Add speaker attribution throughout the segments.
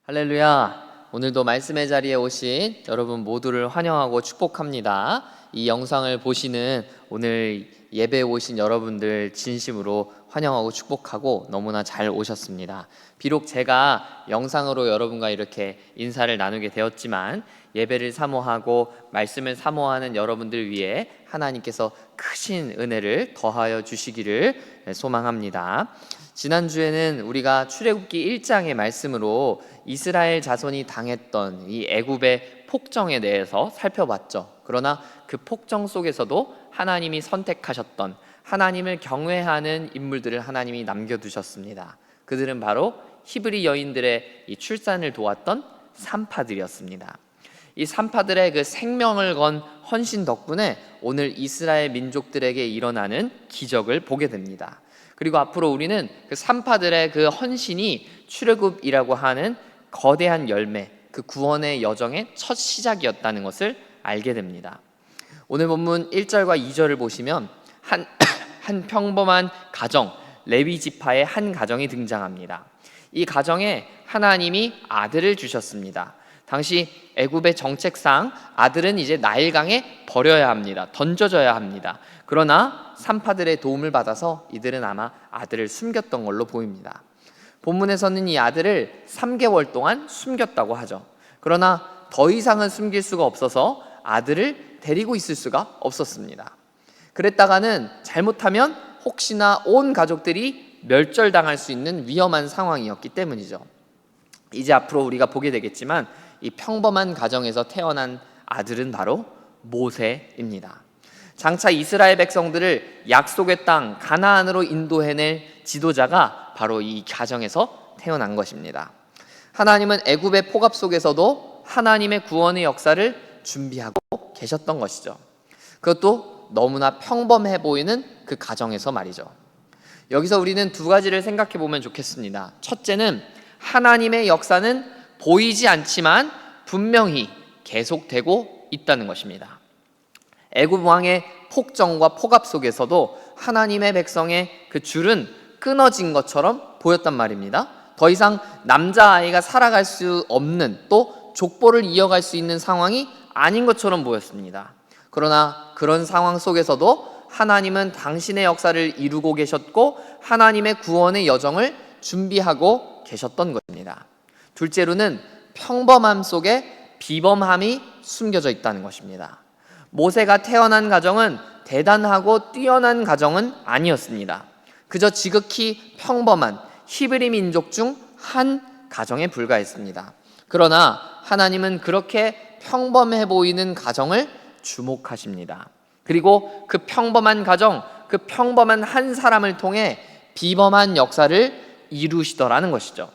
Speaker 1: 할렐루야. 오늘도 말씀의 자리에 오신 여러분 모두를 환영하고 축복합니다. 이 영상을 보시는 오늘 예배에 오신 여러분들 진심으로 환영하고 축복하고 너무나 잘 오셨습니다. 비록 제가 영상으로 여러분과 이렇게 인사를 나누게 되었지만 예배를 사모하고 말씀을 사모하는 여러분들 위해 하나님께서 크신 은혜를 더하여 주시기를 소망합니다. 지난주에는 우리가 출애굽기 1장의 말씀으로 이스라엘 자손이 당했던 이 애굽의 폭정에 대해서 살펴봤죠. 그러나 그 폭정 속에서도 하나님이 선택하셨던 하나님을 경외하는 인물들을 하나님이 남겨두셨습니다. 그들은 바로 히브리 여인들의 이 출산을 도왔던 산파들이었습니다. 이 산파들의 그 생명을 건 헌신 덕분에 오늘 이스라엘 민족들에게 일어나는 기적을 보게 됩니다. 그리고 앞으로 우리는 그 산파들의 그 헌신이 출애굽이라고 하는 거대한 열매, 그 구원의 여정의 첫 시작이었다는 것을 알게 됩니다. 오늘 본문 1절과 2절을 보시면 한 평범한 가정, 레위 지파의 한 가정이 등장합니다. 이 가정에 하나님이 아들을 주셨습니다. 당시 애굽의 정책상 아들은 이제 나일강에 버려야 합니다. 던져져야 합니다. 그러나 산파들의 도움을 받아서 이들은 아마 아들을 숨겼던 걸로 보입니다. 본문에서는 이 아들을 3개월 동안 숨겼다고 하죠. 그러나 더 이상은 숨길 수가 없어서 아들을 데리고 있을 수가 없었습니다. 그랬다가는 잘못하면 혹시나 온 가족들이 멸절당할 수 있는 위험한 상황이었기 때문이죠. 이제 앞으로 우리가 보게 되겠지만 이 평범한 가정에서 태어난 아들은 바로 모세입니다. 장차 이스라엘 백성들을 약속의 땅 가나안으로 인도해낼 지도자가 바로 이 가정에서 태어난 것입니다. 하나님은 애굽의 폭압 속에서도 하나님의 구원의 역사를 준비하고 계셨던 것이죠. 그것도 너무나 평범해 보이는 그 가정에서 말이죠. 여기서 우리는 두 가지를 생각해 보면 좋겠습니다. 첫째는 하나님의 역사는 보이지 않지만 분명히 계속되고 있다는 것입니다. 애굽 왕의 폭정과 폭압 속에서도 하나님의 백성의 그 줄은 끊어진 것처럼 보였단 말입니다. 더 이상 남자아이가 살아갈 수 없는, 또 족보를 이어갈 수 있는 상황이 아닌 것처럼 보였습니다. 그러나 그런 상황 속에서도 하나님은 당신의 역사를 이루고 계셨고 하나님의 구원의 여정을 준비하고 계셨던 것입니다. 둘째로는 평범함 속에 비범함이 숨겨져 있다는 것입니다. 모세가 태어난 가정은 대단하고 뛰어난 가정은 아니었습니다. 그저 지극히 평범한 히브리 민족 중 한 가정에 불과했습니다. 그러나 하나님은 그렇게 평범해 보이는 가정을 주목하십니다. 그리고 그 평범한 가정, 그 평범한 한 사람을 통해 비범한 역사를 이루시더라는 것이죠.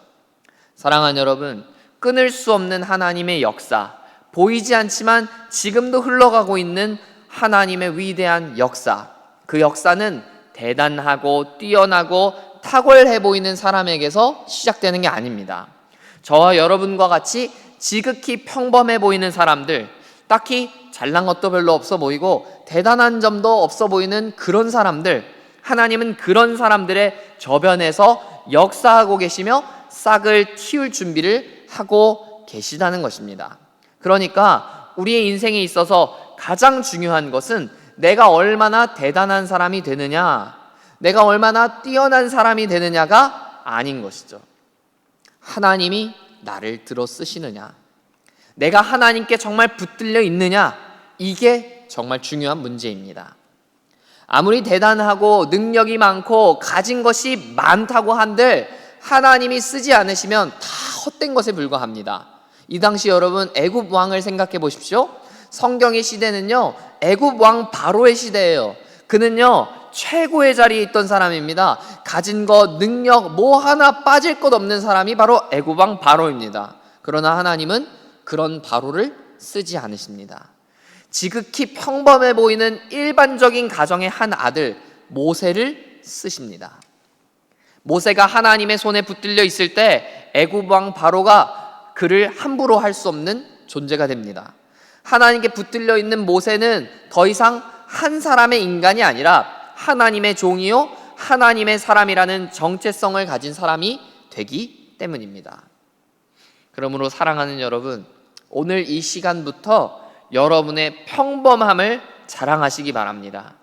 Speaker 1: 사랑하는 여러분, 끊을 수 없는 하나님의 역사, 보이지 않지만 지금도 흘러가고 있는 하나님의 위대한 역사, 그 역사는 대단하고 뛰어나고 탁월해 보이는 사람에게서 시작되는 게 아닙니다. 저와 여러분과 같이 지극히 평범해 보이는 사람들, 딱히 잘난 것도 별로 없어 보이고 대단한 점도 없어 보이는 그런 사람들, 하나님은 그런 사람들의 저변에서 역사하고 계시며 싹을 틔울 준비를 하고 계시다는 것입니다. 그러니까 우리의 인생에 있어서 가장 중요한 것은 내가 얼마나 대단한 사람이 되느냐, 내가 얼마나 뛰어난 사람이 되느냐가 아닌 것이죠. 하나님이 나를 들어 쓰시느냐, 내가 하나님께 정말 붙들려 있느냐, 이게 정말 중요한 문제입니다. 아무리 대단하고 능력이 많고 가진 것이 많다고 한들 하나님이 쓰지 않으시면 다 헛된 것에 불과합니다. 이 당시 여러분 애굽 왕을 생각해 보십시오. 성경의 시대는요 애굽 왕 바로의 시대예요. 그는요 최고의 자리에 있던 사람입니다. 가진 것, 능력 뭐 하나 빠질 것 없는 사람이 바로 애굽 왕 바로입니다. 그러나 하나님은 그런 바로를 쓰지 않으십니다. 지극히 평범해 보이는 일반적인 가정의 한 아들 모세를 쓰십니다. 모세가 하나님의 손에 붙들려 있을 때 애굽 왕 바로가 그를 함부로 할 수 없는 존재가 됩니다. 하나님께 붙들려 있는 모세는 더 이상 한 사람의 인간이 아니라 하나님의 종이요 하나님의 사람이라는 정체성을 가진 사람이 되기 때문입니다. 그러므로 사랑하는 여러분, 오늘 이 시간부터 여러분의 평범함을 자랑하시기 바랍니다.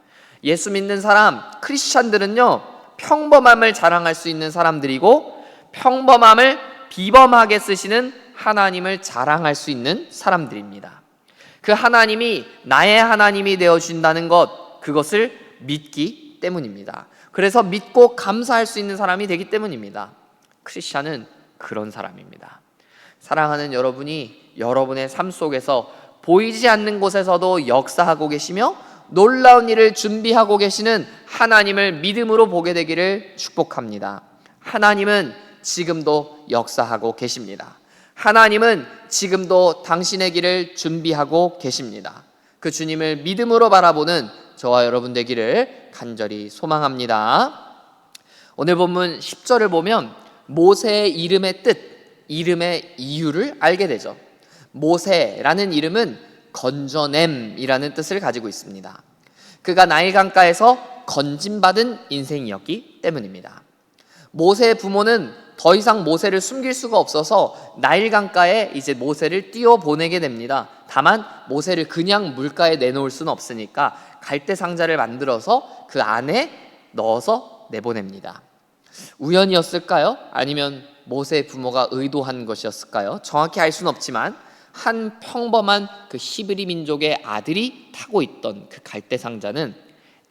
Speaker 1: 예수 믿는 사람, 크리스찬들은요, 평범함을 자랑할 수 있는 사람들이고, 평범함을 비범하게 쓰시는 하나님을 자랑할 수 있는 사람들입니다. 그 하나님이 나의 하나님이 되어준다는 것, 그것을 믿기 때문입니다. 그래서 믿고 감사할 수 있는 사람이 되기 때문입니다. 크리스찬은 그런 사람입니다. 사랑하는 여러분이 여러분의 삶 속에서 보이지 않는 곳에서도 역사하고 계시며 놀라운 일을 준비하고 계시는 하나님을 믿음으로 보게 되기를 축복합니다. 하나님은 지금도 역사하고 계십니다. 하나님은 지금도 당신의 길을 준비하고 계십니다. 그 주님을 믿음으로 바라보는 저와 여러분 되기를 간절히 소망합니다. 오늘 본문 10절을 보면 모세의 이름의 뜻, 이름의 이유를 알게 되죠. 모세라는 이름은 건져냄이라는 뜻을 가지고 있습니다. 그가 나일 강가에서 건짐받은 인생이었기 때문입니다. 모세의 부모는 더 이상 모세를 숨길 수가 없어서 나일 강가에 이제 모세를 띄워 보내게 됩니다. 다만 모세를 그냥 물가에 내놓을 수는 없으니까 갈대 상자를 만들어서 그 안에 넣어서 내보냅니다. 우연이었을까요? 아니면 모세의 부모가 의도한 것이었을까요? 정확히 알 수는 없지만 한 평범한 그 히브리 민족의 아들이 타고 있던 그 갈대 상자는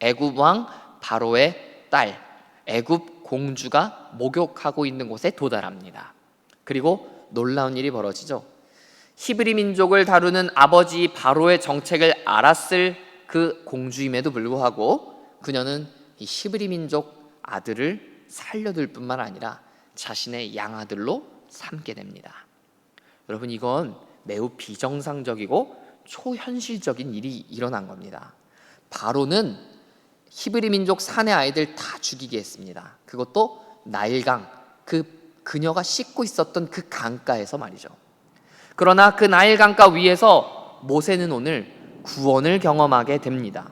Speaker 1: 애굽 왕 바로의 딸, 애굽 공주가 목욕하고 있는 곳에 도달합니다. 그리고 놀라운 일이 벌어지죠. 히브리 민족을 다루는 아버지 바로의 정책을 알았을 그 공주임에도 불구하고 그녀는 이 히브리 민족 아들을 살려둘 뿐만 아니라 자신의 양아들로 삼게 됩니다. 여러분, 이건 매우 비정상적이고 초현실적인 일이 일어난 겁니다. 바로는 히브리 민족 사내 아이들 다 죽이게 했습니다. 그것도 나일강, 그녀가 씻고 있었던 그 강가에서 말이죠. 그러나 그 나일강가 위에서 모세는 오늘 구원을 경험하게 됩니다.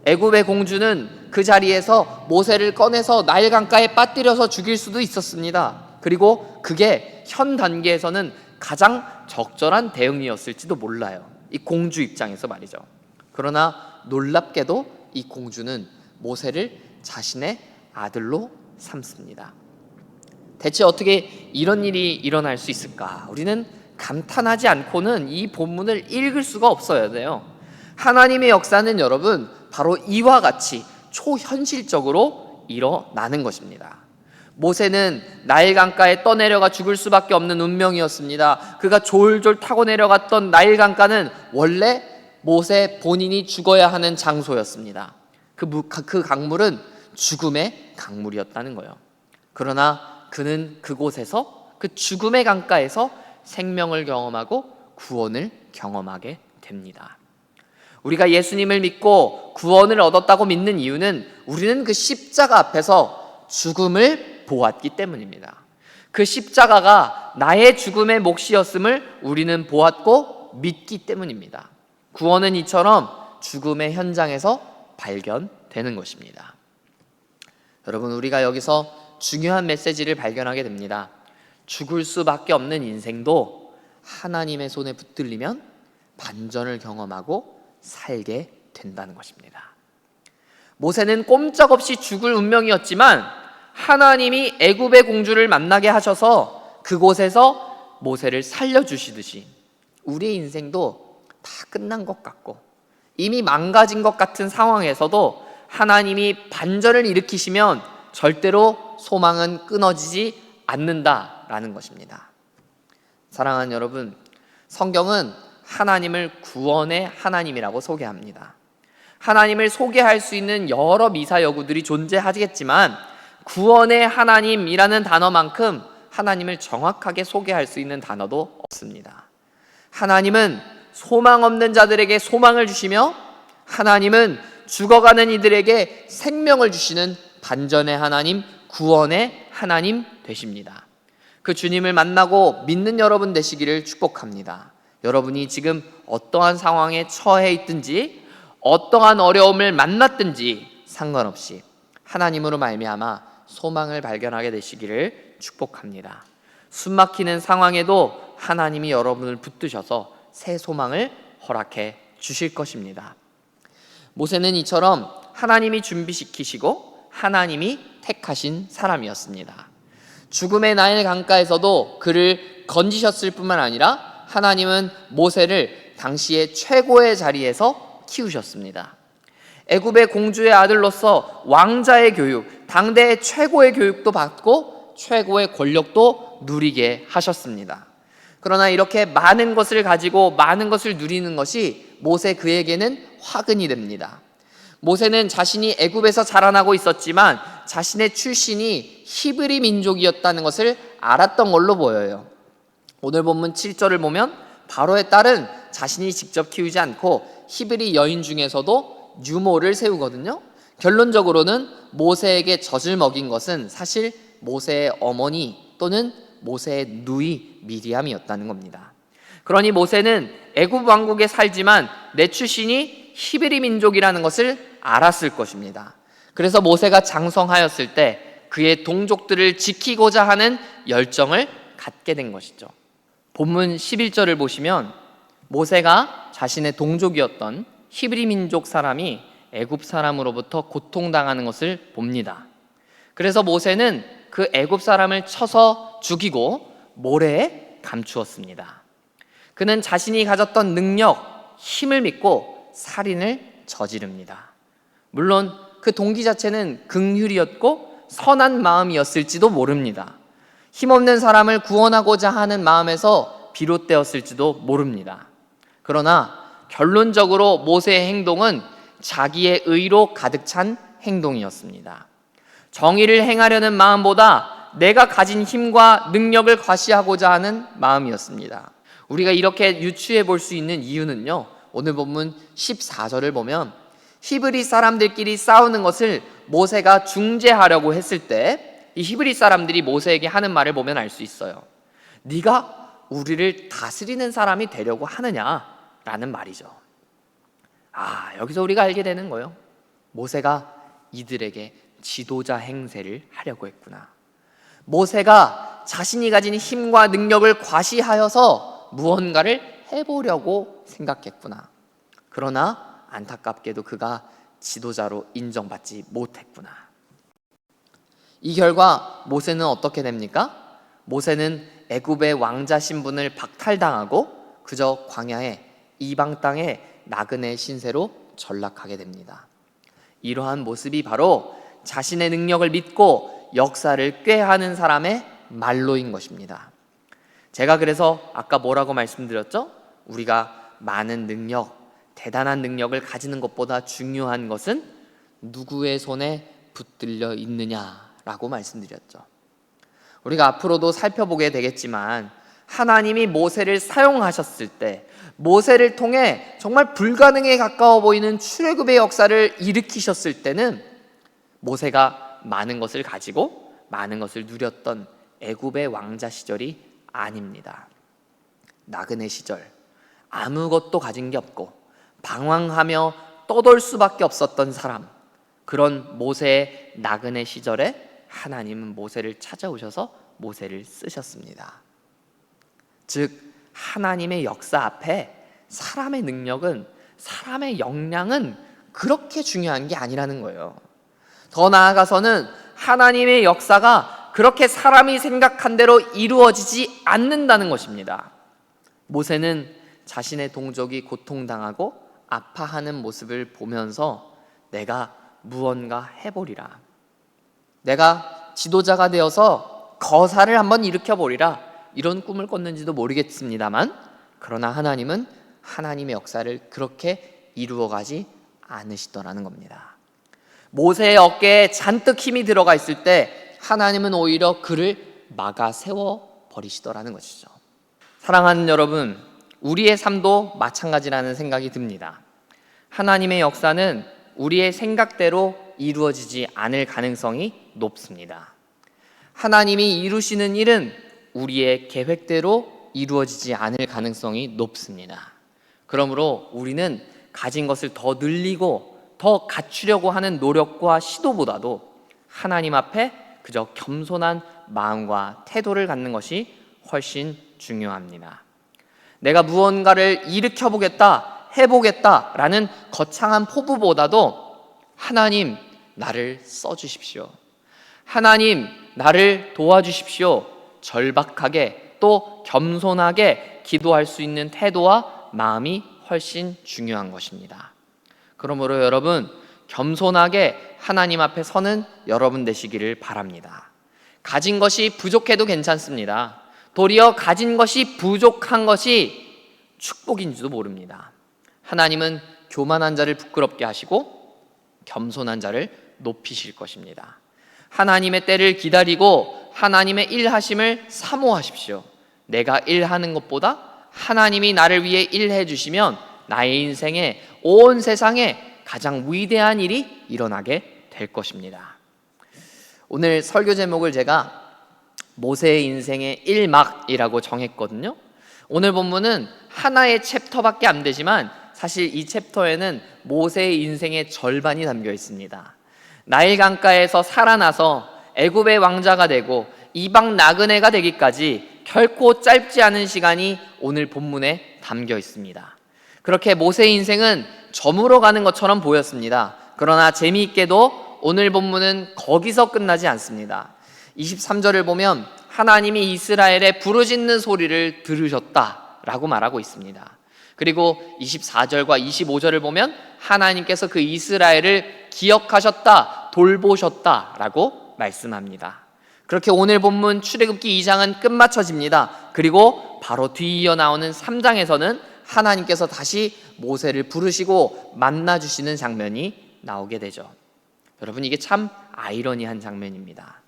Speaker 1: 애굽의 공주는 그 자리에서 모세를 꺼내서 나일강가에 빠뜨려서 죽일 수도 있었습니다. 그리고 그게 현 단계에서는 가장 적절한 대응이었을지도 몰라요. 이 공주 입장에서 말이죠. 그러나 놀랍게도 이 공주는 모세를 자신의 아들로 삼습니다. 대체 어떻게 이런 일이 일어날 수 있을까? 우리는 감탄하지 않고는 이 본문을 읽을 수가 없어야 돼요. 하나님의 역사는 여러분 바로 이와 같이 초현실적으로 일어나는 것입니다. 모세는 나일 강가에 떠내려가 죽을 수밖에 없는 운명이었습니다. 그가 졸졸 타고 내려갔던 나일 강가는 원래 모세 본인이 죽어야 하는 장소였습니다. 그 강물은 죽음의 강물이었다는 거예요. 그러나 그는 그곳에서, 그 죽음의 강가에서 생명을 경험하고 구원을 경험하게 됩니다. 우리가 예수님을 믿고 구원을 얻었다고 믿는 이유는 우리는 그 십자가 앞에서 죽음을 보았기 때문입니다. 그 십자가가 나의 죽음의 몫이었음을 우리는 보았고 믿기 때문입니다. 구원은 이처럼 죽음의 현장에서 발견되는 것입니다. 여러분, 우리가 여기서 중요한 메시지를 발견하게 됩니다. 죽을 수밖에 없는 인생도 하나님의 손에 붙들리면 반전을 경험하고 살게 된다는 것입니다. 모세는 꼼짝없이 죽을 운명이었지만 하나님이 애굽의 공주를 만나게 하셔서 그곳에서 모세를 살려주시듯이 우리의 인생도 다 끝난 것 같고 이미 망가진 것 같은 상황에서도 하나님이 반전을 일으키시면 절대로 소망은 끊어지지 않는다라는 것입니다. 사랑하는 여러분, 성경은 하나님을 구원의 하나님이라고 소개합니다. 하나님을 소개할 수 있는 여러 미사여구들이 존재하겠지만 구원의 하나님이라는 단어만큼 하나님을 정확하게 소개할 수 있는 단어도 없습니다. 하나님은 소망 없는 자들에게 소망을 주시며 하나님은 죽어가는 이들에게 생명을 주시는 반전의 하나님, 구원의 하나님 되십니다. 그 주님을 만나고 믿는 여러분 되시기를 축복합니다. 여러분이 지금 어떠한 상황에 처해 있든지 어떠한 어려움을 만났든지 상관없이 하나님으로 말미암아 소망을 발견하게 되시기를 축복합니다. 숨막히는 상황에도 하나님이 여러분을 붙드셔서 새 소망을 허락해 주실 것입니다. 모세는 이처럼 하나님이 준비시키시고 하나님이 택하신 사람이었습니다. 죽음의 나일 강가에서도 그를 건지셨을 뿐만 아니라 하나님은 모세를 당시의 최고의 자리에서 키우셨습니다. 애굽의 공주의 아들로서 왕자의 교육, 당대의 최고의 교육도 받고 최고의 권력도 누리게 하셨습니다. 그러나 이렇게 많은 것을 가지고 많은 것을 누리는 것이 모세 그에게는 화근이 됩니다. 모세는 자신이 애굽에서 자라나고 있었지만 자신의 출신이 히브리 민족이었다는 것을 알았던 걸로 보여요. 오늘 본문 7절을 보면 바로의 딸은 자신이 직접 키우지 않고 히브리 여인 중에서도 유모를 세우거든요. 결론적으로는 모세에게 젖을 먹인 것은 사실 모세의 어머니 또는 모세의 누이 미리암이었다는 겁니다. 그러니 모세는 애굽 왕국에 살지만 내 출신이 히브리 민족이라는 것을 알았을 것입니다. 그래서 모세가 장성하였을 때 그의 동족들을 지키고자 하는 열정을 갖게 된 것이죠. 본문 11절을 보시면 모세가 자신의 동족이었던 히브리 민족 사람이 애굽 사람으로부터 고통당하는 것을 봅니다. 그래서 모세는 그 애굽 사람을 쳐서 죽이고 모래에 감추었습니다. 그는 자신이 가졌던 능력, 힘을 믿고 살인을 저지릅니다. 물론 그 동기 자체는 긍휼이었고 선한 마음이었을지도 모릅니다. 힘없는 사람을 구원하고자 하는 마음에서 비롯되었을지도 모릅니다. 그러나 결론적으로 모세의 행동은 자기의 의로 가득 찬 행동이었습니다. 정의를 행하려는 마음보다 내가 가진 힘과 능력을 과시하고자 하는 마음이었습니다. 우리가 이렇게 유추해 볼 수 있는 이유는요, 오늘 본문 14절을 보면 히브리 사람들끼리 싸우는 것을 모세가 중재하려고 했을 때 이 히브리 사람들이 모세에게 하는 말을 보면 알 수 있어요. 네가 우리를 다스리는 사람이 되려고 하느냐라는 말이죠. 여기서 우리가 알게 되는 거예요. 모세가 이들에게 지도자 행세를 하려고 했구나. 모세가 자신이 가진 힘과 능력을 과시하여서 무언가를 해보려고 생각했구나. 그러나 안타깝게도 그가 지도자로 인정받지 못했구나. 이 결과 모세는 어떻게 됩니까? 모세는 애굽의 왕자 신분을 박탈당하고 그저 광야에 이방 땅에 나그네 신세로 전락하게 됩니다. 이러한 모습이 바로 자신의 능력을 믿고 역사를 꾀하는 사람의 말로인 것입니다. 제가 그래서 아까 뭐라고 말씀드렸죠? 우리가 많은 능력, 대단한 능력을 가지는 것보다 중요한 것은 누구의 손에 붙들려 있느냐라고 말씀드렸죠. 우리가 앞으로도 살펴보게 되겠지만 하나님이 모세를 사용하셨을 때 모세를 통해 정말 불가능에 가까워 보이는 출애굽의 역사를 일으키셨을 때는 모세가 많은 것을 가지고 많은 것을 누렸던 애굽의 왕자 시절이 아닙니다. 나그네 시절 아무것도 가진 게 없고 방황하며 떠돌 수밖에 없었던 사람, 그런 모세의 나그네 시절에 하나님은 모세를 찾아오셔서 모세를 쓰셨습니다. 즉 하나님의 역사 앞에 사람의 능력은, 사람의 역량은 그렇게 중요한 게 아니라는 거예요. 더 나아가서는 하나님의 역사가 그렇게 사람이 생각한 대로 이루어지지 않는다는 것입니다. 모세는 자신의 동족이 고통당하고 아파하는 모습을 보면서 내가 무언가 해보리라, 내가 지도자가 되어서 거사를 한번 일으켜보리라, 이런 꿈을 꿨는지도 모르겠습니다만, 그러나 하나님은 하나님의 역사를 그렇게 이루어가지 않으시더라는 겁니다. 모세의 어깨에 잔뜩 힘이 들어가 있을 때 하나님은 오히려 그를 막아 세워 버리시더라는 것이죠. 사랑하는 여러분, 우리의 삶도 마찬가지라는 생각이 듭니다. 하나님의 역사는 우리의 생각대로 이루어지지 않을 가능성이 높습니다. 하나님이 이루시는 일은 우리의 계획대로 이루어지지 않을 가능성이 높습니다. 그러므로 우리는 가진 것을 더 늘리고 더 갖추려고 하는 노력과 시도보다도 하나님 앞에 그저 겸손한 마음과 태도를 갖는 것이 훨씬 중요합니다. 내가 무언가를 일으켜보겠다, 해보겠다라는 거창한 포부보다도 하나님 나를 써주십시오. 하나님 나를 도와주십시오. 절박하게 또 겸손하게 기도할 수 있는 태도와 마음이 훨씬 중요한 것입니다. 그러므로 여러분, 겸손하게 하나님 앞에 서는 여러분 되시기를 바랍니다. 가진 것이 부족해도 괜찮습니다. 도리어 가진 것이 부족한 것이 축복인지도 모릅니다. 하나님은 교만한 자를 부끄럽게 하시고 겸손한 자를 높이실 것입니다. 하나님의 때를 기다리고 하나님의 일하심을 사모하십시오. 내가 일하는 것보다 하나님이 나를 위해 일해 주시면 나의 인생에, 온 세상에 가장 위대한 일이 일어나게 될 것입니다. 오늘 설교 제목을 제가 모세의 인생의 1막이라고 정했거든요. 오늘 본문은 하나의 챕터밖에 안 되지만 사실 이 챕터에는 모세의 인생의 절반이 담겨 있습니다. 나일 강가에서 살아나서 애굽의 왕자가 되고 이방 나그네가 되기까지 결코 짧지 않은 시간이 오늘 본문에 담겨 있습니다. 그렇게 모세의 인생은 저물어 가는 것처럼 보였습니다. 그러나 재미있게도 오늘 본문은 거기서 끝나지 않습니다. 23절을 보면 하나님이 이스라엘의 부르짖는 소리를 들으셨다라고 말하고 있습니다. 그리고 24절과 25절을 보면 하나님께서 그 이스라엘을 기억하셨다, 돌보셨다라고 말씀합니다. 그렇게 오늘 본문 출애굽기 2장은 끝마쳐집니다. 그리고 바로 뒤이어 나오는 3장에서는 하나님께서 다시 모세를 부르시고 만나주시는 장면이 나오게 되죠. 여러분, 이게 참 아이러니한 장면입니다.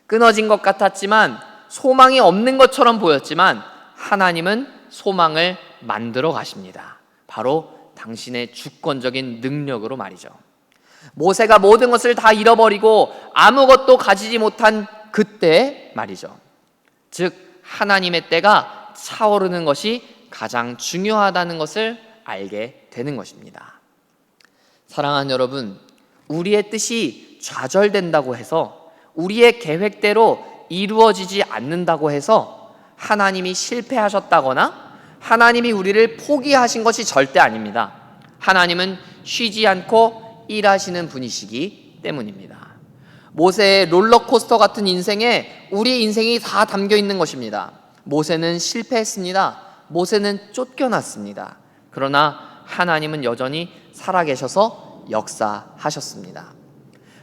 Speaker 1: 끊어진 것 같았지만, 소망이 없는 것처럼 보였지만 하나님은 소망을 만들어 가십니다. 바로 당신의 주권적인 능력으로 말이죠. 모세가 모든 것을 다 잃어버리고 아무것도 가지지 못한 그때 말이죠. 즉 하나님의 때가 차오르는 것이 가장 중요하다는 것을 알게 되는 것입니다. 사랑하는 여러분, 우리의 뜻이 좌절된다고 해서, 우리의 계획대로 이루어지지 않는다고 해서 하나님이 실패하셨다거나 하나님이 우리를 포기하신 것이 절대 아닙니다. 하나님은 쉬지 않고 일하시는 분이시기 때문입니다. 모세의 롤러코스터 같은 인생에 우리의 인생이 다 담겨 있는 것입니다. 모세는 실패했습니다. 모세는 쫓겨났습니다. 그러나 하나님은 여전히 살아계셔서 역사하셨습니다.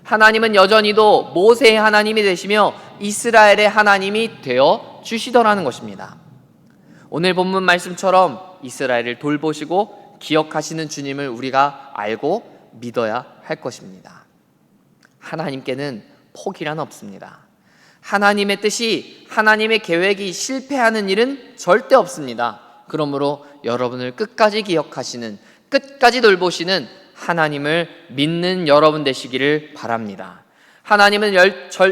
Speaker 1: 하나님은 여전히도 모세의 하나님이 되시며 이스라엘의 하나님이 되어 주시더라는 것입니다. 오늘 본문 말씀처럼 이스라엘을 돌보시고 기억하시는 주님을 우리가 알고 믿어야 할 것입니다. 하나님께는 포기란 없습니다. 하나님의 뜻이, 하나님의 계획이 실패하는 일은 절대 없습니다. 그러므로 여러분을 끝까지 기억하시는, 끝까지 돌보시는 하나님을 믿는 여러분 되시기를 바랍니다. 하나님은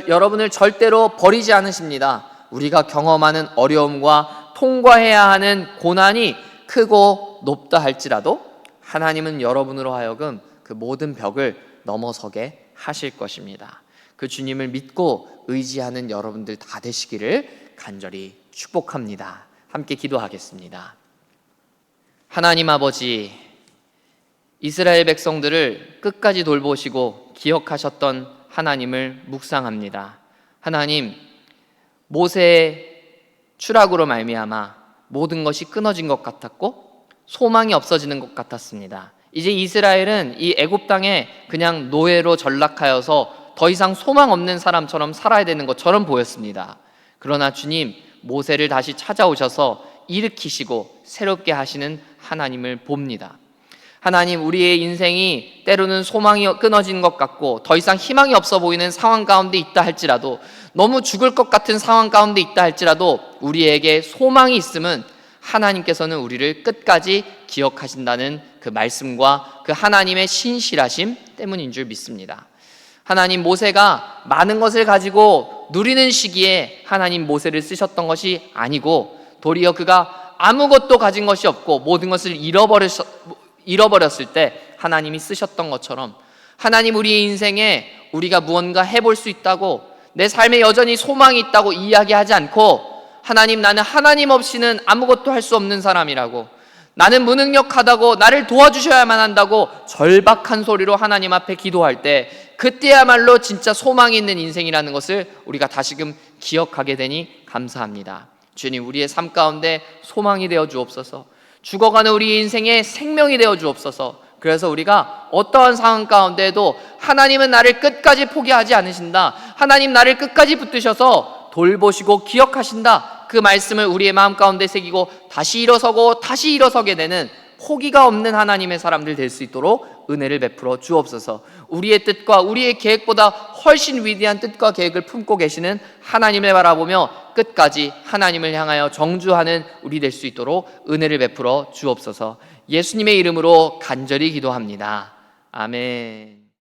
Speaker 1: 여러분을 절대로 버리지 않으십니다. 우리가 경험하는 어려움과 통과해야 하는 고난이 크고 높다 할지라도 하나님은 여러분으로 하여금 그 모든 벽을 넘어서게 하실 것입니다. 그 주님을 믿고 의지하는 여러분들 다 되시기를 간절히 축복합니다. 함께 기도하겠습니다. 하나님 아버지, 이스라엘 백성들을 끝까지 돌보시고 기억하셨던 하나님을 묵상합니다. 하나님, 모세의 추락으로 말미암아 모든 것이 끊어진 것 같았고 소망이 없어지는 것 같았습니다. 이제 이스라엘은 이 애굽 땅에 그냥 노예로 전락하여서 더 이상 소망 없는 사람처럼 살아야 되는 것처럼 보였습니다. 그러나 주님, 모세를 다시 찾아오셔서 일으키시고 새롭게 하시는 하나님을 봅니다. 하나님, 우리의 인생이 때로는 소망이 끊어진 것 같고 더 이상 희망이 없어 보이는 상황 가운데 있다 할지라도, 너무 죽을 것 같은 상황 가운데 있다 할지라도 우리에게 소망이 있음은 하나님께서는 우리를 끝까지 기억하신다는 그 말씀과 그 하나님의 신실하심 때문인 줄 믿습니다. 하나님, 모세가 많은 것을 가지고 누리는 시기에 하나님 모세를 쓰셨던 것이 아니고 도리어 그가 아무것도 가진 것이 없고 모든 것을 잃어버렸을 때 하나님이 쓰셨던 것처럼, 하나님, 우리의 인생에 우리가 무언가 해볼 수 있다고, 내 삶에 여전히 소망이 있다고 이야기하지 않고 하나님, 나는 하나님 없이는 아무것도 할 수 없는 사람이라고, 나는 무능력하다고, 나를 도와주셔야만 한다고 절박한 소리로 하나님 앞에 기도할 때, 그때야말로 진짜 소망이 있는 인생이라는 것을 우리가 다시금 기억하게 되니 감사합니다. 주님, 우리의 삶 가운데 소망이 되어 주옵소서. 죽어가는 우리 인생의 생명이 되어 주옵소서. 그래서 우리가 어떠한 상황 가운데에도 하나님은 나를 끝까지 포기하지 않으신다, 하나님 나를 끝까지 붙드셔서 돌보시고 기억하신다, 그 말씀을 우리의 마음 가운데 새기고 다시 일어서고 다시 일어서게 되는 포기가 없는 하나님의 사람들 될 수 있도록 은혜를 베풀어 주옵소서. 우리의 뜻과 우리의 계획보다 훨씬 위대한 뜻과 계획을 품고 계시는 하나님을 바라보며 끝까지 하나님을 향하여 정주하는 우리 될 수 있도록 은혜를 베풀어 주옵소서. 예수님의 이름으로 간절히 기도합니다. 아멘.